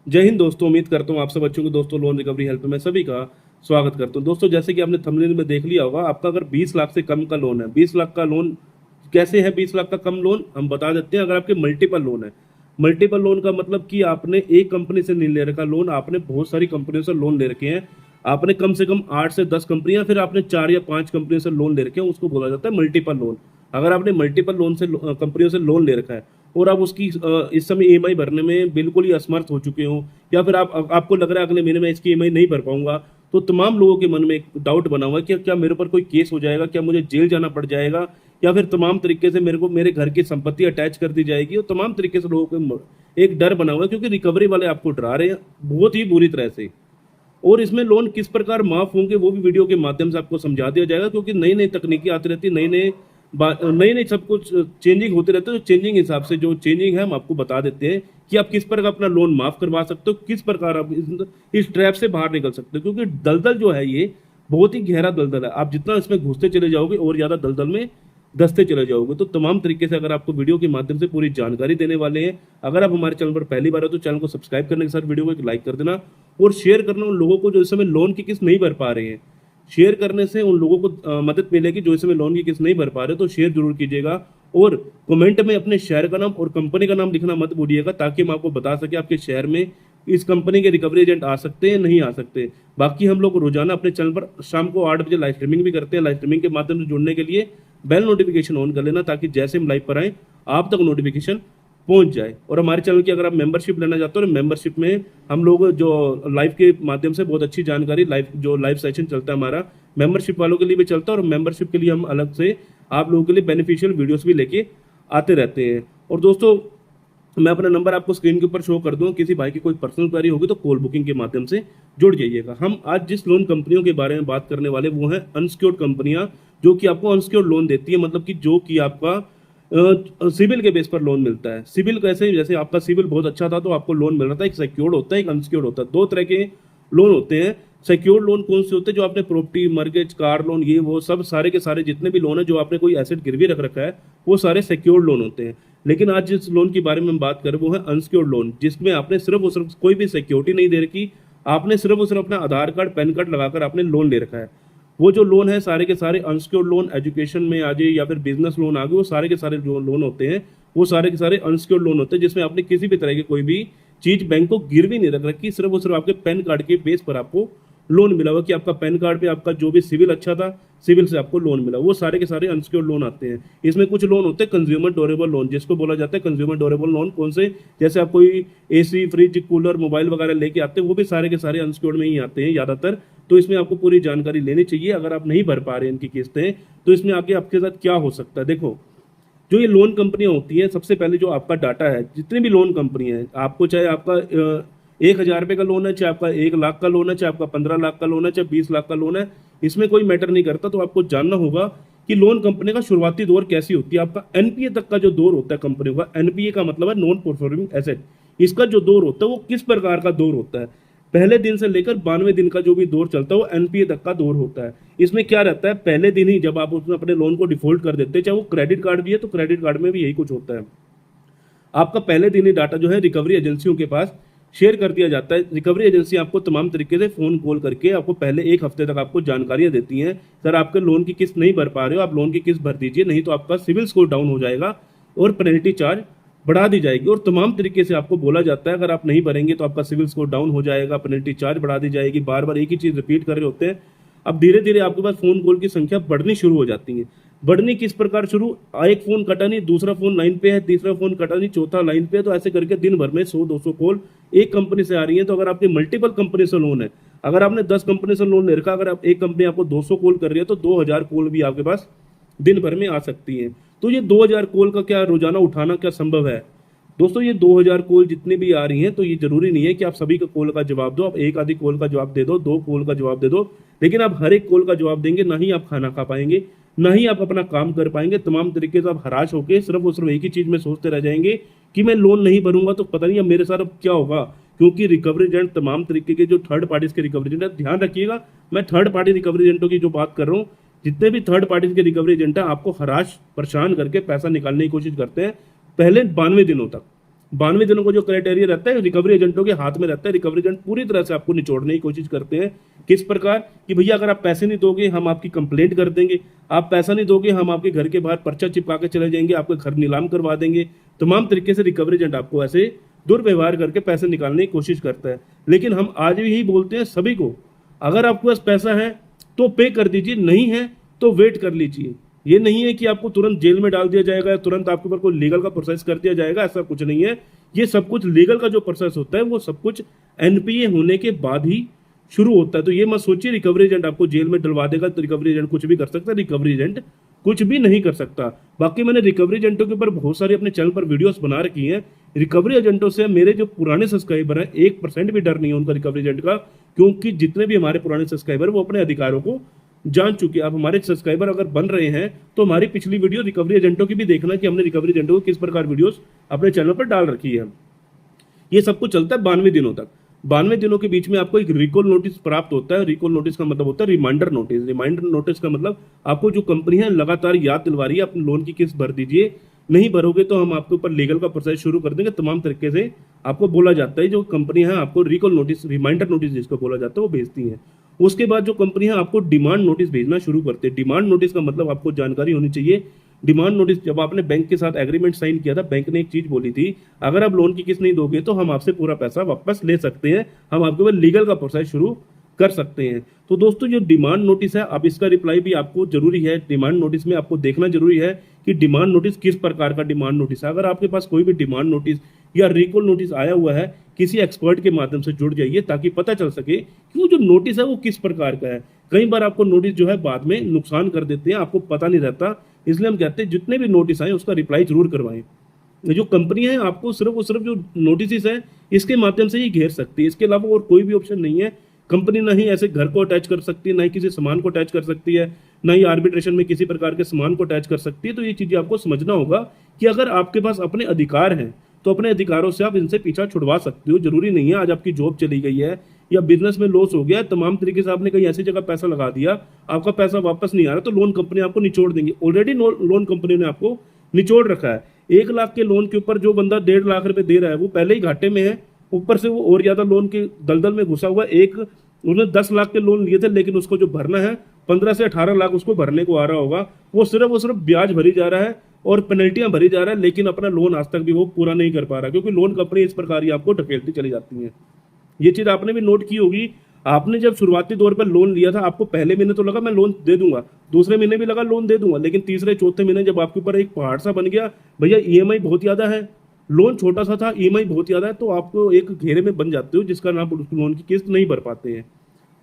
जय हिंद दोस्तों, उम्मीद करता हूँ आप सब बच्चों को दोस्तों लोन रिकवरी हेल्प में सभी का स्वागत करता हूँ। दोस्तों जैसे कि आपने थंबनेल में देख लिया होगा, आपका अगर 20 लाख से कम का लोन है, 20 लाख का लोन कैसे है? 20 लाख का कम लोन हम बता देते हैं। अगर आपके मल्टीपल लोन है, मल्टीपल लोन का मतलब कि आपने एक कंपनी से नहीं ले रखा लोन, आपने बहुत सारी कंपनियों से लोन ले रखे हैं। आपने कम से कम 8 से 10 कंपनियां, फिर आपने 4 या 5 कंपनियों से लोन ले रखे हैं, उसको बोला जाता है मल्टीपल लोन। अगर आपने मल्टीपल लोन से कंपनियों से लोन ले रखा है और आप उसकी इस समय ईएमआई भरने में बिल्कुल ही असमर्थ हो चुके हो, या फिर आपको लग रहा है अगले महीने में इसकी ईएमआई नहीं भर पाऊंगा, तो तमाम लोगों के मन में एक डाउट बना हुआ है कि क्या मेरे ऊपर कोई केस हो जाएगा, क्या मुझे जेल जाना पड़ जाएगा, या फिर तमाम तरीके से मेरे को मेरे घर की संपत्ति अटैच कर दी जाएगी। और तमाम तरीके से लोगों को एक डर बना हुआ है, क्योंकि रिकवरी वाले आपको डरा रहे हैं बहुत ही बुरी तरह से। और इसमें लोन किस प्रकार माफ होंगे वो भी वीडियो के माध्यम से आपको समझा दिया जाएगा, क्योंकि नई नई तकनीकी आती रहती है, नई नई सब कुछ चेंजिंग होते रहते हैं। तो चेंजिंग हिसाब से जो चेंजिंग है हम आपको बता देते हैं कि आप किस प्रकार अपना लोन माफ करवा सकते हो, किस प्रकार आप इस ट्रैप से बाहर निकल सकते हो। क्योंकि दलदल जो है ये बहुत ही गहरा दलदल है, आप जितना इसमें घुसते चले जाओगे और ज्यादा दलदल में दसते चले जाओगे। तो तमाम तरीके से अगर आपको वीडियो के माध्यम से पूरी जानकारी देने वाले हैं। अगर आप हमारे चैनल पर पहली बार हो तो चैनल को सब्सक्राइब करने के साथ वीडियो को एक लाइक कर देना और शेयर करना उन लोगों को जो इस समय लोन की किस्त नहीं भर पा रहे हैं। शेयर करने से उन लोगों को मदद मिलेगी जो इस समय लोन की किस्त नहीं भर पा रहे, तो शेयर जरूर कीजिएगा। और कमेंट में अपने शहर का नाम और कंपनी का नाम लिखना मत भूलिएगा, ताकि हम आपको बता सके आपके शहर में इस कंपनी के रिकवरी एजेंट आ सकते हैं नहीं आ सकते। बाकी हम लोग रोजाना अपने चैनल पर शाम को 8 बजे लाइव स्ट्रीमिंग भी करते हैं। लाइव स्ट्रीमिंग के माध्यम से जुड़ने के लिए बेल नोटिफिकेशन ऑन कर लेना, ताकि जैसे हम लाइव पर आए आप तक नोटिफिकेशन पहुंच जाए। और हमारे चैनल की अगर आप मेंबरशिप लेना चाहते हो, मेंबरशिप में हम लोग जो लाइव के माध्यम से बहुत अच्छी जानकारी लाइव सेशन चलता है हमारा, मेंबरशिप वालों के लिए भी चलता है। और मेंबरशिप के लिए हम अलग से आप लोगों के लिए बेनिफिशियल वीडियोस भी लेके आते रहते हैं। और दोस्तों मैं अपना नंबर आपको स्क्रीन के ऊपर शो कर दूं, किसी भाई की कोई पर्सनल क्वेरी होगी तो कॉल बुकिंग के माध्यम से जुड़ जाइएगा। हम आज जिस लोन कंपनियों के बारे में बात करने वाले वो है अनसिक्योर्ड कंपनियां, जो कि आपको अनसिक्योर्ड लोन देती है। मतलब कि जो कि आपका सिविल के बेस पर लोन मिलता है। सिविल कैसे? जैसे आपका सिविल बहुत अच्छा था तो आपको लोन मिल रहा था। एक सिक्योर्ड होता है, एक अनसिक्योर्ड होता है। दो तरह के लोन होते हैं। सिक्योर्ड लोन कौन से होते हैं? जो आपने प्रॉपर्टी, मॉर्गेज, कार लोन, ये वो सब सारे के सारे जितने भी लोन है, जो आपने कोई एसेट गिरवी रख रखा है, वो सारे सिक्योर्ड लोन होते हैं। लेकिन आज जिस लोन के बारे में हम बात करें वो है अनसिक्योर्ड लोन, जिसमें आपने सिर्फ और सिर्फ कोई भी सिक्योरिटी नहीं दे रखी, आपने सिर्फ और सिर्फ अपना आधार कार्ड, पैन कार्ड लगाकर आपने लोन ले रखा है। वो जो लोन है सारे के सारे अनसिक्योर्ड लोन, एजुकेशन में आ जाए या फिर बिजनेस लोन आ गए, वो सारे के सारे जो लोन होते हैं वो सारे के सारे अनसिक्योर्ड लोन होते हैं, जिसमें आपने किसी भी तरह की कोई भी चीज बैंक को गिरवी नहीं रख रखी, सिर्फ और सिर्फ आपके पैन कार्ड के बेस पर आपको लोन मिला हुआ कि आपका पैन कार्ड पे आपका जो भी सिविल अच्छा था, सिविल से आपको लोन मिला। वो सारे के सारे अनसिक्योर्ड लोन आते हैं। इसमें कुछ लोन होते हैं कंज्यूमर ड्यूरेबल लोन, जिसको बोला जाता है कंज्यूमर ड्यूरेबल लोन। कौन से? जैसे आप कोई एसी, फ्रिज, कूलर, मोबाइल वगैरह लेके आते हैं, वो भी सारे के सारे अनसिक्योर्ड में ही आते हैं ज्यादातर। तो इसमें आपको पूरी जानकारी लेनी चाहिए। अगर आप नहीं भर पा रहे हैं इनकी किस्तें, तो इसमें आगे आपके साथ क्या हो सकता है। देखो, जो ये लोन कंपनियां होती हैं, सबसे पहले जो आपका डाटा है, जितनी भी लोन कंपनी है, आपको चाहे आपका 1,000 रुपये का लोन है, चाहे आपका 1 लाख का लोन है, चाहे आपका 15 लाख का लोन है, चाहे 20 लाख का लोन है, इसमें कोई मैटर नहीं करता। तो आपको जानना होगा कि लोन कंपनी का शुरुआती दौर कैसी होती है। आपका एनपीए तक का जो दौर होता है कंपनी का, एनपीए का मतलब है नॉन परफॉर्मिंग एसेट, इसका जो दौर होता है वो किस प्रकार का दौर होता है। पहले दिन से लेकर 92 दिन का जो भी दौर चलता है वो एनपीए तक का दौर होता है। इसमें क्या रहता है, पहले दिन ही जब आप उसमें अपने लोन को डिफॉल्ट कर देते हैं, चाहे वो क्रेडिट कार्ड भी है तो क्रेडिट कार्ड में भी यही कुछ होता है। आपका पहले दिन ही डाटा जो है रिकवरी एजेंसियों के पास शेयर कर दिया जाता है। रिकवरी एजेंसी आपको तमाम तरीके से फोन कॉल करके आपको पहले 1 हफ्ते तक आपको जानकारियां देती हैं, सर आपके लोन की किस्त नहीं भर पा रहे हो, आप लोन की किस्त भर दीजिए, नहीं तो आपका सिविल स्कोर डाउन हो जाएगा और पेनल्टी चार्ज बढ़ा दी जाएगी। और तमाम तरीके से आपको बोला जाता है अगर आप नहीं भरेंगे तो आपका सिविल स्कोर डाउन हो जाएगा, पेनल्टी चार्ज बढ़ा दी जाएगी। बार बार एक ही चीज रिपीट कर रहे होते हैं। अब धीरे धीरे आपके पास फोन कॉल की संख्या बढ़नी शुरू हो जाती है। बढ़नी किस प्रकार शुरू? एक फोन कटा नहीं, दूसरा फोन लाइन पे है, तीसरा फोन कटा नहीं, चौथा लाइन पे है। तो ऐसे करके दिन भर में 100-200 कॉल एक कंपनी से आ रही है। तो अगर आपके मल्टीपल कंपनी से लोन है, अगर आपने 10 कंपनी से लोन ले रखा, अगर आप एक कंपनी आपको 200 कॉल कर रही है, तो 2000 कॉल भी आपके पास दिन भर में आ सकती है। तो ये 2000 कॉल का क्या रोजाना उठाना क्या संभव है? दोस्तों ये 2000 कॉल जितनी भी आ रही हैं, तो ये जरूरी नहीं है कि आप सभी का कॉल का जवाब दो। आप एक आधी कॉल का जवाब दे दो, 2 कॉल का जवाब दे दो, लेकिन आप हर एक कॉल का जवाब देंगे ना ही आप खाना खा पाएंगे, ना ही आप अपना काम कर पाएंगे। तमाम तरीके से आप हराश होकर सिर्फ और सिर्फ एक ही चीज में सोचते रह जाएंगे कि मैं लोन नहीं भरूंगा तो पता नहीं अब मेरे साथ अब क्या होगा। क्योंकि रिकवरी एजेंट तमाम तरीके के जो थर्ड पार्टीज के रिकवरी एजेंट है, ध्यान रखिएगा मैं थर्ड पार्टी रिकवरी एजेंटों की जो बात कर रहा हूँ, जितने भी थर्ड पार्टीज के रिकवरी एजेंट है आपको हराश परेशान करके पैसा निकालने की कोशिश करते हैं पहले 92 दिनों तक। 92 दिनों का जो क्राइटेरिया रहता है रिकवरी एजेंटों के हाथ में रहता है। रिकवरी एजेंट पूरी तरह से आपको निचोड़ने की कोशिश करते हैं। किस प्रकार कि भैया अगर आप पैसे नहीं दोगे हम आपकी कंप्लेंट कर देंगे, आप पैसा नहीं दोगे हम आपके घर के बाहर पर्चा चिपका के चले जाएंगे, आपका घर नीलाम करवा देंगे। तमाम तरीके से रिकवरी एजेंट आपको ऐसे दुर्व्यवहार करके पैसे निकालने की कोशिश करता है। लेकिन हम आज भी यही बोलते हैं सभी को, अगर आपके पास पैसा है तो पे कर दीजिए, नहीं है तो वेट कर लीजिए। ये नहीं है कि आपको तुरंत जेल में डाल दिया जाएगा या तुरंत आपके ऊपर कोई लीगल का प्रोसेस कर दिया जाएगा, ऐसा कुछ नहीं है। ये सब कुछ लीगल का जो प्रोसेस होता है वो सब कुछ एनपीए होने के बाद ही शुरू होता है। तो ये मत सोचिए रिकवरी एजेंट आपको जेल में डलवा देगा, तो रिकवरी एजेंट कुछ भी कर सकता है। रिकवरी एजेंट कुछ भी नहीं कर सकता। बाकी मैंने रिकवरी एजेंटों के ऊपर बहुत सारी अपने चैनल पर वीडियोस बना रखी हैं। रिकवरी एजेंटों से मेरे जो पुराने सब्सक्राइबर हैं 1% भी डर नहीं है उनका रिकवरी एजेंट का, क्योंकि जितने भी हमारे पुराने सब्सक्राइबर वो अपने अधिकारों को जान चुके हैं। अब हमारे सब्सक्राइबर अगर बन रहे हैं तो हमारी पिछली वीडियो रिकवरी एजेंटों की भी देखना कि हमने रिकवरी एजेंटों को किस प्रकार वीडियोस अपने चैनल पर डाल रखी है। ये सब कुछ चलता है 92 दिनों तक। 92 दिनों के बीच में आपको एक रिकॉल नोटिस प्राप्त होता है। रिकॉल नोटिस का मतलब होता है रिमाइंडर नोटिस। रिमाइंडर नोटिस का मतलब आपको जो कंपनी है लगातार याद दिलवा रही है अपने लोन की किस्त भर दीजिए, नहीं भरोगे तो हम आपके ऊपर लीगल का प्रोसेस शुरू कर देंगे। तमाम तरीके से आपको बोला जाता है। जो कंपनी है आपको रिकॉल नोटिस, रिमाइंडर नोटिस जिसको बोला जाता है वो भेजती है। उसके बाद जो कंपनी है आपको डिमांड नोटिस भेजना शुरू करते हैं। डिमांड नोटिस का मतलब आपको जानकारी होनी चाहिए। डिमांड नोटिस जब आपने बैंक के साथ एग्रीमेंट साइन किया था, बैंक ने एक चीज बोली थी, अगर आप लोन की किस्त नहीं दोगे तो हम आपसे पूरा पैसा वापस ले सकते हैं, हम आपके ऊपर लीगल का प्रोसेस शुरू कर सकते हैं। तो दोस्तों जो डिमांड नोटिस है, अब इसका रिप्लाई भी आपको जरूरी है। डिमांड नोटिस में आपको देखना जरूरी है कि डिमांड नोटिस किस प्रकार का डिमांड नोटिस है। अगर आपके पास कोई भी डिमांड नोटिस या रिकॉल नोटिस आया हुआ है, किसी एक्सपर्ट के माध्यम से जुड़ जाइए ताकि पता चल सके कि वो जो नोटिस है वो किस प्रकार का है। कई बार आपको नोटिस जो है बाद में नुकसान कर देते हैं, आपको पता नहीं रहता। इसलिए हम कहते हैं जितने भी नोटिस आए उसका रिप्लाई जरूर करवाएं। जो कंपनी है आपको सिर्फ जो नोटिस है इसके माध्यम से ही घेर सकती है, इसके अलावा और कोई भी ऑप्शन नहीं है। कंपनी ना ही ऐसे घर को अटैच कर सकती है, ना ही किसी सामान को अटैच कर सकती है, ना ही आर्बिट्रेशन में किसी प्रकार के सामान को अटैच कर सकती है। तो ये चीजें आपको समझना होगा कि अगर आपके पास अपने अधिकार हैं तो अपने अधिकारों से आप इनसे पीछा छुड़वा सकते हो। जरूरी नहीं है आज आपकी जॉब चली गई है या बिजनेस में लॉस हो गया, तमाम तरीके से आपने कहीं ऐसी जगह पैसा लगा दिया, आपका पैसा वापस नहीं आ रहा, तो लोन कंपनी आपको निचोड़ देंगी। ऑलरेडी लोन कंपनी ने आपको निचोड़ रखा है। 1 लाख के लोन के ऊपर जो बंदा 1.5 लाख रुपए दे रहा है वो पहले ही घाटे में है, ऊपर से वो और ज्यादा लोन के दलदल में घुसा हुआ है। उन्होंने 10 लाख के लोन लिए थे, लेकिन उसको जो भरना है 15 से 18 लाख उसको भरने को आ रहा होगा। वो सिर्फ ब्याज भरी जा रहा है और पेनल्टियां भरी जा रहा है, लेकिन अपना लोन आज तक भी वो पूरा नहीं कर पा रहा, क्योंकि लोन कंपनी इस प्रकार ही आपको ढकेलती चली जाती है। ये चीज आपने भी नोट की होगी। आपने जब शुरुआती दौर पर लोन लिया था, आपको पहले महीने तो लगा मैं लोन दे दूंगा, दूसरे महीने भी लगा लोन दे दूंगा, लेकिन तीसरे चौथे महीने जब आपके ऊपर एक पहाड़ सा बन गया, भैया ईएमआई बहुत ज्यादा है, लोन छोटा सा था, ईएमआई बहुत ज्यादा है, तो आपको एक घेरे में बन जाते हो जिसका नाम उस लोन की किस्त नहीं भर पाते हैं।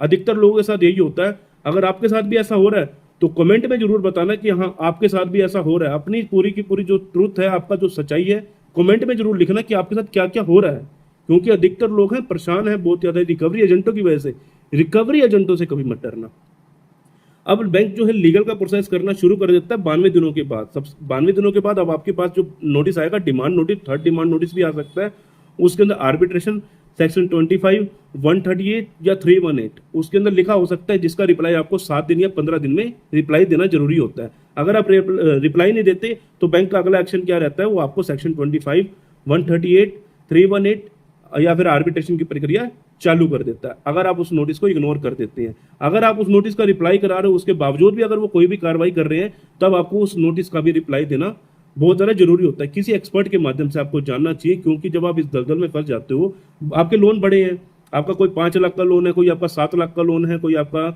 अधिकतर लोगों के साथ यही होता है। अगर आपके साथ भी ऐसा हो रहा है तो कमेंट में जरूर बताना कि हाँ आपके साथ भी ऐसा हो रहा है। अपनी पूरी की पूरी जो ट्रूथ है, आपका जो सच्चाई है, कमेंट में जरूर लिखना कि आपके साथ क्या क्या हो रहा है, क्योंकि अधिकतर लोग हैं परेशान हैं बहुत ज्यादा रिकवरी एजेंटों की वजह से। रिकवरी एजेंटों से कभी मत डरना। अब बैंक जो है लीगल का प्रोसेस करना शुरू कर देता है 92 दिनों के बाद। 92 दिनों के बाद अब आपके पास जो नोटिस आएगा, demand notice, third demand notice भी आ सकता है। उसके अंदर आर्बिट्रेशन सेक्शन 25, 138 या 318 उसके अंदर लिखा हो सकता है, जिसका रिप्लाई आपको 7 दिन या 15 दिन में रिप्लाई देना जरूरी होता है। अगर आप रिप्लाई नहीं देते तो बैंक का अगला एक्शन क्या रहता है, वो आपको सेक्शन 25, 138, 318 या फिर आर्बिट्रेशन की प्रक्रिया चालू कर देता है, अगर आप उस नोटिस को इग्नोर कर देते हैं। अगर आप उस नोटिस का रिप्लाई करा रहे हो, उसके बावजूद भी अगर वो कोई भी कार्रवाई कर रहे हैं, तब आपको उस नोटिस का भी रिप्लाई देना बहुत ज़्यादा जरूरी होता है। किसी एक्सपर्ट के माध्यम से आपको जानना चाहिए, क्योंकि जब आप इस दलदल में फंस जाते हो, आपके लोन बड़े हैं, आपका कोई 5 लाख का लोन है, कोई आपका 7 लाख का लोन है, कोई आपका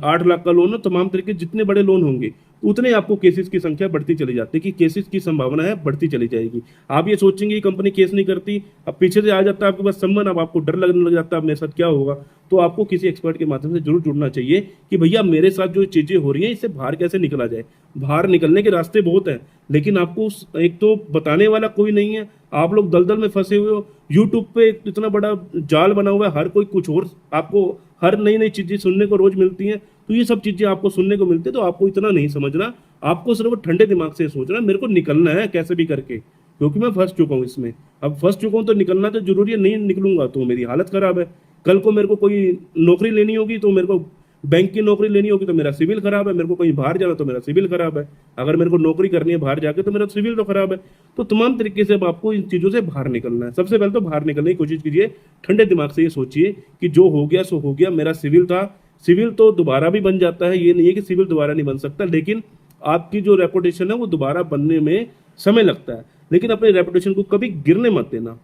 8 लाख का लोन है, तमाम तरीके जितने बड़े लोन होंगे उतने आपको केसेस की संख्या बढ़ती चली जाती है, कि केसेस की संभावना है बढ़ती चली जाएगी। आप ये सोचेंगे कि कंपनी केस नहीं करती, अब पीछे से आ जाता है आपके पास सम्मन, अब आपको डर लगने लग जाता है अब मेरे साथ क्या होगा। तो आपको किसी एक्सपर्ट के माध्यम से जरूर जुड़ना चाहिए कि भैया मेरे साथ जो चीजें हो रही हैं इससे बाहर कैसे निकला जाए। बाहर निकलने के रास्ते बहुत हैं, लेकिन आपको एक तो बताने वाला कोई नहीं है, आप लोग दलदल में फंसे हुए हो। यूट्यूब पे इतना बड़ा जाल बना हुआ है, हर कोई कुछ और, आपको हर नई नई चीजें सुनने को रोज मिलती हैं, तो ये सब चीजें आपको सुनने को मिलती है। तो आपको इतना नहीं समझना, आपको सिर्फ ठंडे दिमाग से सोचना मेरे को निकलना है कैसे भी करके, क्योंकि मैं फंस चुका हूँ इसमें। अब फंस चुका हूँ तो निकलना तो जरूरी है, नहीं निकलूंगा तो मेरी हालत खराब है। कल को मेरे को कोई नौकरी लेनी होगी तो मेरे को बैंक की नौकरी लेनी होगी तो मेरा सिविल खराब है, मेरे को कहीं बाहर जाना तो मेरा सिविल खराब है, अगर मेरे को नौकरी करनी है बाहर जाके तो मेरा सिविल तो खराब है। तो तमाम तरीके से अब आपको इन चीज़ों से बाहर निकलना है। सबसे पहले तो बाहर निकलने की कोशिश कीजिए, ठंडे दिमाग से ये सोचिए कि जो हो गया सो हो गया, मेरा सिविल था, सिविल तो दोबारा भी बन जाता है, ये नहीं है कि सिविल दोबारा नहीं बन सकता, लेकिन आपकी जो रेपुटेशन है वो दोबारा बनने में समय लगता है। लेकिन अपने रेपुटेशन को कभी गिरने मत देना।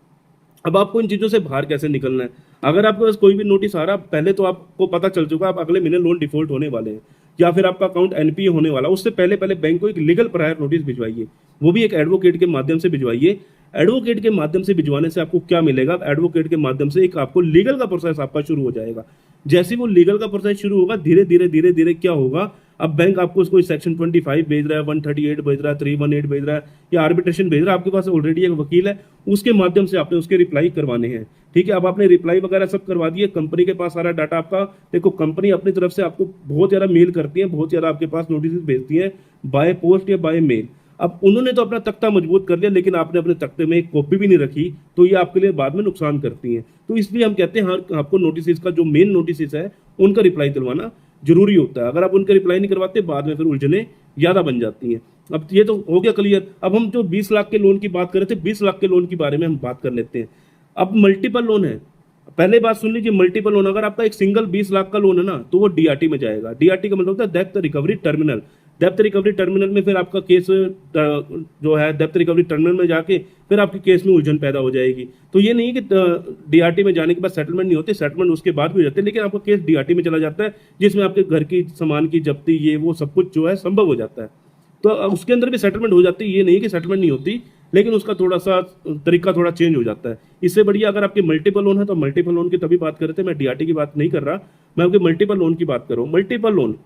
अब आपको इन चीज़ों से बाहर कैसे निकलना है? अगर आपके पास कोई भी नोटिस आ रहा, पहले तो आपको पता चल चुका आप अगले महीने लोन डिफॉल्ट होने वाले हैं या फिर आपका अकाउंट एनपीए होने वाला, उससे पहले पहले बैंक को एक लीगल प्रायर नोटिस भिजवाइए, वो भी एक एडवोकेट के माध्यम से भिजवाइए। एडवोकेट के माध्यम से भिजवाने से आपको क्या मिलेगा? एडवोकेट के माध्यम से एक आपको लीगल का प्रोसेस आपका शुरू हो जाएगा। जैसे वो लीगल का प्रोसेस शुरू होगा, धीरे धीरे धीरे धीरे क्या होगा, अब बैंक आपको कोई सेक्शन 25 भेज रहा है, 138 भेज रहा है, 318 भेज रहा है या आर्बिट्रेशन भेज रहा है, आपके पास ऑलरेडी एक वकील है, उसके माध्यम से आपने उसके रिप्लाई करवाने हैं। ठीक है, अब आपने रिप्लाई वगैरह सब करवा दिए, कंपनी के पास सारा डाटा आपका, देखो कंपनी अपनी तरफ से आपको बहुत ज़्यादा मेल करती है, बहुत ज़्यादा आपके पास नोटिस भेजती है बाय पोस्ट या बाय मेल। अब उन्होंने तो अपना तख्ता मजबूत कर लिया, लेकिन आपने अपने तख्ते में एक कॉपी भी नहीं रखी, तो ये आपके लिए बाद में नुकसान करती हैं। तो इसलिए हम कहते हैं हर आपको नोटिस का जो मेन नोटिस है उनका रिप्लाई दिलवाना जरूरी होता है। अगर आप उनका रिप्लाई नहीं करवाते, बाद में फिर उलझने ज़्यादा बन जाती हैं। अब ये तो हो गया क्लियर। अब हम जो 20 लाख के लोन की बात कर रहे थे, 20 लाख के लोन के बारे में हम बात कर लेते हैं। अब मल्टीपल लोन है, पहले बात सुन लीजिए, मल्टीपल लोन अगर आपका एक सिंगल 20 लाख का लोन है ना, तो वो डीआरटी में जाएगा। डीआरटी का मतलब होता है depth recovery terminal. Depth recovery terminal में फिर आपका केस जो है डेप्थ रिकवरी टर्मिनल में जाके फिर आपके केस में उलझन पैदा हो जाएगी। तो ये नहीं है कि डीआरटी में जाने के बाद सेटलमेंट नहीं होते, सेटलमेंट उसके बाद भी हो जाते हैं, लेकिन आपका केस डीआरटी में चला जाता है, जिसमें आपके घर की सामान की जब्ती ये वो सब कुछ जो है संभव हो जाता है। तो उसके अंदर भी सेटलमेंट हो जाती है, ये नहीं कि सेटलमेंट नहीं होती, लेकिन उसका थोड़ा सा तरीका थोड़ा चेंज हो जाता है। इससे बढ़िया अगर आपके मल्टीपल लोन है तो मल्टीपल लोन की तभी बात कर रहे थे, मैं डीआरटी की बात नहीं कर रहा, मैं आपके मल्टीपल लोन की बात कर रहा हूँ। मल्टीपल लोन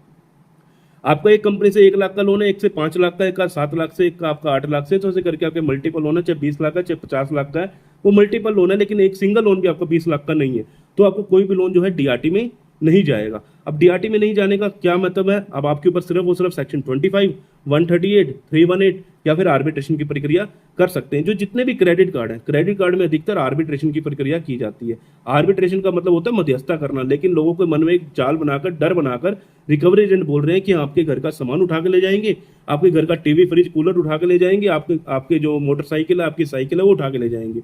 आपका एक कंपनी से 1 लाख का लोन है, एक से 5 लाख का, एक का 7 लाख से, एक का आपका 8 लाख से, तो ऐसे करके आपके मल्टीपल लोन है, चाहे 20 लाख है चाहे 50 लाख का है, वो मल्टीपल लोन है, लेकिन एक सिंगल लोन भी आपका 20 लाख का नहीं है। तो आपको कोई भी लोन जो है डीआरटी में नहीं जाएगा। अब डीआरटी में नहीं जाने का क्या मतलब है? अब आपके ऊपर सिर्फ और सिर्फ सेक्शन 25, 138, 318 या फिर आर्बिट्रेशन की प्रक्रिया कर सकते हैं। जो जितने भी क्रेडिट कार्ड है, क्रेडिट कार्ड में अधिकतर आर्बिट्रेशन की प्रक्रिया की जाती है। आर्बिट्रेशन का मतलब होता है मध्यस्थता करना, लेकिन लोगों के मन में एक जाल बनाकर, डर बनाकर रिकवरी एजेंट बोल रहे हैं कि आपके घर का सामान उठा के ले जाएंगे, आपके घर का टीवी फ्रिज कूलर उठा के ले जाएंगे, आपके जो मोटरसाइकिल है, आपकी साइकिल है, वो उठा के ले जाएंगे।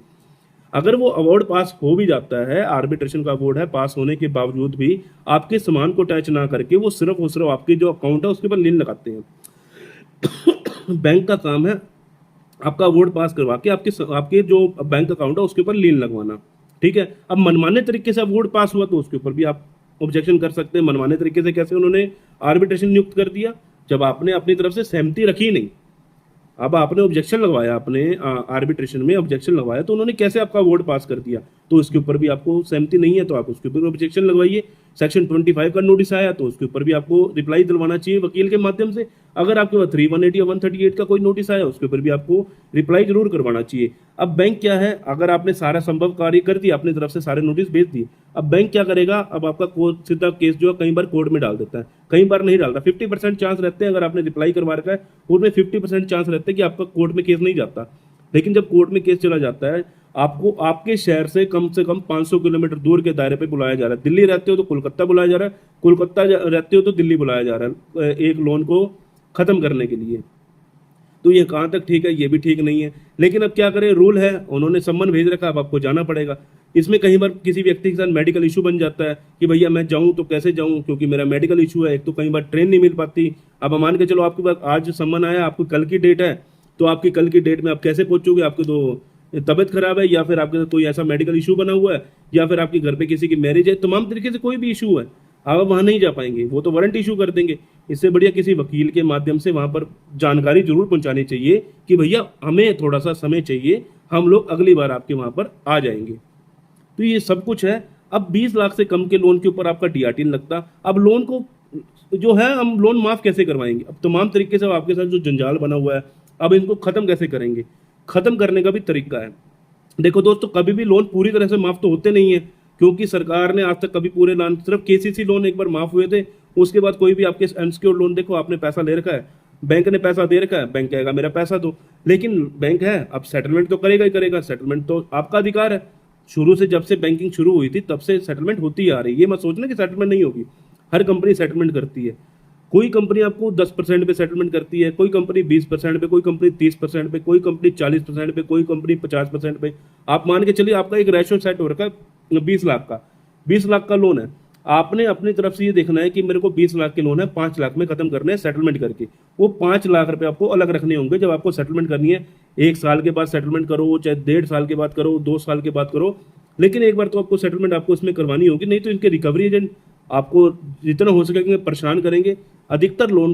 अगर वो अवार्ड पास हो भी जाता है, आर्बिट्रेशन का अवार्ड है, पास होने के बावजूद भी आपके सामान को टच ना करके वो सिर्फ और सिर्फ आपके जो अकाउंट है उसके ऊपर लीन लगाते हैं। बैंक का काम है आपका अवार्ड पास करवा के आपके जो बैंक अकाउंट है उसके ऊपर लीन लगवाना। ठीक है, अब मनमाने तरीके से अवार्ड पास हुआ तो उसके ऊपर भी आप ऑब्जेक्शन कर सकते हैं। मनमाने तरीके से कैसे? उन्होंने आर्बिट्रेशन नियुक्त कर दिया जब आपने अपनी तरफ से सहमति रखी नहीं। अब आपने ऑब्जेक्शन लगवाया, आपने आर्बिट्रेशन में ऑब्जेक्शन लगवाया, तो उन्होंने कैसे आपका अवार्ड पास कर दिया? तो उसके ऊपर भी आपको सहमति नहीं है तो आप उसके ऊपर ऑब्जेक्शन लगवाइए। सेक्शन 25 का नोटिस आया तो उसके ऊपर भी आपको रिप्लाई दिलवाना चाहिए वकील के माध्यम से। अगर आपके पास 318 या 138 का कोई नोटिस आया उसके ऊपर भी आपको रिप्लाई जरूर करवाना चाहिए। अब बैंक क्या है, अगर आपने सारा संभव कार्य कर दिया, अपनी तरफ से सारे नोटिस भेज दिए, अब बैंक क्या करेगा? अब आपका कोर्ट सीधा केस जो है कई बार कोर्ट में डाल देता है, कई बार नहीं डालता। 50% चांस रहते हैं, अगर आपने रिप्लाई करवा रखा है उनमें 50% चांस रहते हैं कि आपका कोर्ट में केस नहीं जाता। लेकिन जब कोर्ट में केस चला जाता है, आपको आपके शहर से कम 500 किलोमीटर दूर के दायरे पे बुलाया जा रहा है। दिल्ली रहते हो तो कोलकाता बुलाया जा रहा है, कोलकाता रहते हो तो दिल्ली बुलाया जा रहा है एक लोन को खत्म करने के लिए। तो ये कहाँ तक ठीक है? ये भी ठीक नहीं है। लेकिन अब क्या करें, रूल है, उन्होंने सम्मन भेज रखा, अब आपको जाना पड़ेगा। इसमें कई बार किसी व्यक्ति के साथ मेडिकल इशू बन जाता है कि भैया मैं जाऊं तो कैसे जाऊं, क्योंकि मेरा मेडिकल इशू है। एक तो कई बार ट्रेन नहीं मिल पाती। अब मान के चलो आपके पास आज सम्मन आया, आपको कल की डेट है, तो आपकी कल की डेट में आप कैसे पहुंचोगे? आपकी तो तबियत खराब है, या फिर आपके साथ कोई ऐसा मेडिकल इशू बना हुआ है, या फिर आपके घर पे किसी की मैरिज है, तमाम तरीके से कोई भी इशू है, आप वहाँ नहीं जा पाएंगे, वो तो वारंट इशू कर देंगे। इससे बढ़िया किसी वकील के माध्यम से वहाँ पर जानकारी जरूर पहुँचानी चाहिए कि भैया हमें थोड़ा सा समय चाहिए, हम लोग अगली बार आपके वहाँ पर आ जाएंगे। तो ये सब कुछ है। अब 20 लाख से कम के लोन के ऊपर आपका डीआरटी नहीं लगता। अब लोन को जो है हम लोन माफ कैसे करवाएंगे? अब तमाम तरीके से आपके साथ जो जंजाल बना हुआ है, अब इनको खत्म कैसे करेंगे? खत्म करने का भी तरीका है। देखो दोस्तों, कभी भी लोन पूरी तरह से माफ तो होते नहीं है, क्योंकि सरकार ने आज तक कभी पूरे लोन, सिर्फ केसीसी लोन एक बार माफ हुए थे, उसके बाद कोई भी आपके अनसिक्योर्ड लोन, देखो आपने पैसा ले रखा है, बैंक ने पैसा दे रखा है, बैंक कहेगा मेरा पैसा दो, लेकिन बैंक है अब सेटलमेंट तो करेगा ही करेगा। सेटलमेंट तो आपका अधिकार है, शुरू से जब से बैंकिंग शुरू हुई थी तब से सेटलमेंट होती आ रही है। ये मत सोचना कि सेटलमेंट नहीं होगी, हर कंपनी सेटलमेंट करती है। कोई कंपनी आपको 10% पे सेटलमेंट करती है, कोई कंपनी 20% पे, कोई कंपनी 30% पे, कोई कंपनी 40% पे, कोई कंपनी 50% पे। आप मान के चलिए आपका एक रेशो सेट हो रखा है 20 लाख का, 20 लाख का लोन है। आपने अपनी तरफ से ये देखना है कि मेरे को 20 लाख के लोन है, 5 लाख में खत्म करने हैं सेटलमेंट करके। वो 5 लाख रुपए आपको अलग रखने होंगे जब आपको सेटलमेंट करनी है। 1 साल के बाद सेटलमेंट करो, चाहे 1.5 साल के बाद करो, 2 साल के बाद करो, लेकिन एक बार तो आपको सेटलमेंट आपको इसमें करवानी होगी, नहीं तो इनके रिकवरी एजेंट आपको जितना हो सके परेशान करेंगे। अधिकतर लोन की